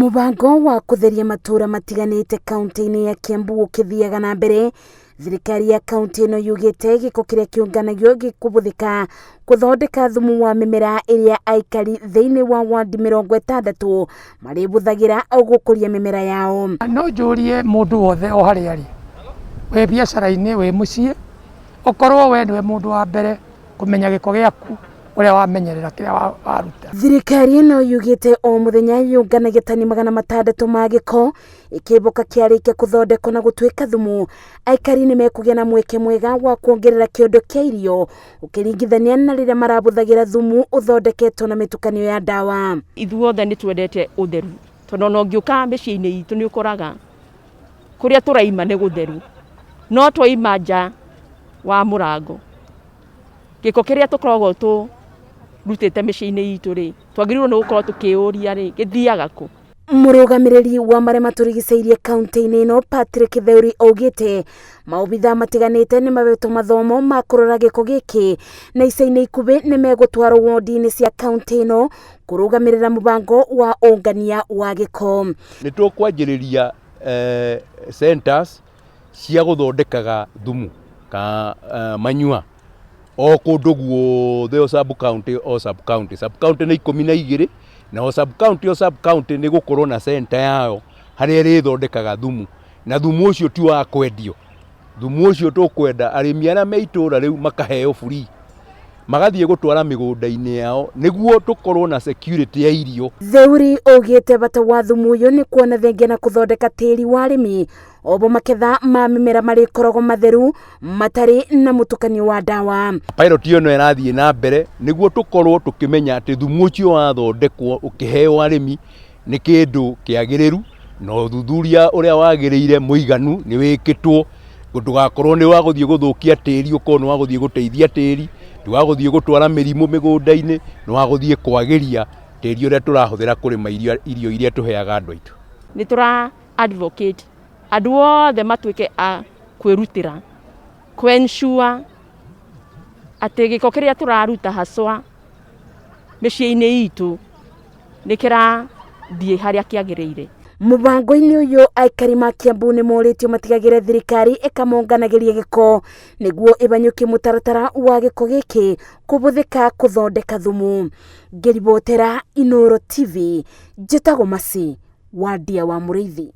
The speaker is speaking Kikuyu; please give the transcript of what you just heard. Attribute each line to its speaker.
Speaker 1: Mũbango wa kũtheria matũũra matiganĩte kaunti-inĩ ya Kĩambu ũkĩthiaga na mbere, thirikari ya kaunti ĩno yugĩte gĩko kĩrĩa kĩũnganagio gĩkũhũthĩka gũthondeka thumu wa mĩmera ĩrĩa aikari thĩinĩ wa wadi 60 marĩbũthagĩra gũkũria mĩmera yao.
Speaker 2: No njũrie mũndũ wothe o harĩa arĩ, wĩ biacara-inĩ, wĩ mũciĩ, okorwo we nĩwe mũndũ wa mbere kũmenya gĩko gĩaku ũrĩa wamenyerera kĩrĩa waruta. Thirikari
Speaker 1: ĩno yugĩte o mũthenya yũnganagia tani 600 ma gĩko ĩkĩboka kĩarĩkia gũthondekwo na gũtuĩka thumu. Aikari nĩ mekũgĩa na mweke mwega wa kuongerera kĩondo kĩa irio ũkĩringithania na rĩrĩa marabũthagĩra thumu ũthondeketwo na mĩtukanio ya ndawa.
Speaker 3: Ithuothe nĩ twendete ũtheru, tondũ no ngĩũka mĩciĩ-inĩ itũ nĩ ũkoraga kũrĩa tũraima nĩ gũtheru, no twaima nja wa mũrango gĩko kĩrĩa tũkoragwo rutĩte mĩciĩ-inĩ itũ rĩ, twagĩrĩirwo nĩ gũkorwo tũkĩũria rĩ, gĩthiaga kũ?
Speaker 1: Mũrũgamĩrĩri wa marĩa matũrigicĩirie kaunti-inĩ ĩno Thirikari augĩte maobitha matiganĩte nĩ mabetwo mathomo ma kũrora gĩko gĩkĩ na ica-inĩ ikuhĩ nĩ megũtwarwo wodi-inĩ cia kaunti ĩno kũrũgamĩrĩra mũbango wa ũngania wa gĩko.
Speaker 4: Nĩ tũkwanjĩrĩria centers cia gũthondekaga thumu ka manyua o kũndũ guothe o sub county nĩ 12 na o sub county nĩ gũkorwo na center yao harĩa ĩrĩthondekaga thumu, na thumu ũcio ti wa kwendio. Thumu ũcio tũkwenda arĩmi arĩa me itũũra rĩu makaheo free, magathiĩ gũtwara mĩgũnda-inĩ yao nĩguo tũkorwo na security ya irio.
Speaker 1: Theuri augĩte bata wa thumu ũyũ nĩ kuona thengia na kũthondeka tĩri wa arĩmi, obo maketha ma mĩmera marĩkoragwo matheru matarĩ na mũtukanio wa ndawa.
Speaker 4: Pilot ĩno ĩrathiĩ na mbere nĩguo tũkorwo tũkĩmenya atĩ thumu ũcio wathondekwo ũkĩheo arĩmi nĩ kĩndũ kĩagĩrĩru, na ũthuthuria ũrĩa wagĩrĩire mũiganu nĩ wĩkĩtwo, ndũgakorwo nĩ wagũthiĩ gũthũkia tĩri, ũkorwo nĩ wagũthiĩ gũteithia tĩri, ndũgagũthiĩ gũtwara mĩrimũ mĩgũnda-inĩ, nĩ wagũthiĩ kwagĩria tĩri ũrĩa tũrahũthĩra kũrĩma irio iria tũheaga andũ aitũ.
Speaker 3: Nĩ tũra advocate andũ othe matuĩke a kwĩrutĩra ensure atĩ gĩko kĩrĩa tũraruta haswa mĩciĩ-inĩ itũ nĩ kĩrathiĩ harĩa kĩagĩrĩire.
Speaker 1: Mũbango-inĩ ũyũ aikari ma Kĩambu nĩ morĩtio matigagĩre thirikari ĩkamonganagĩria gĩko nĩguo ĩbanyũkie mũtaratara wa gĩko gĩkĩ kũbũthĩka kũthondeka thumu. Ngĩribotera Inooro TV, njĩtagwo Masi wa Ndia wa Mũrĩithi.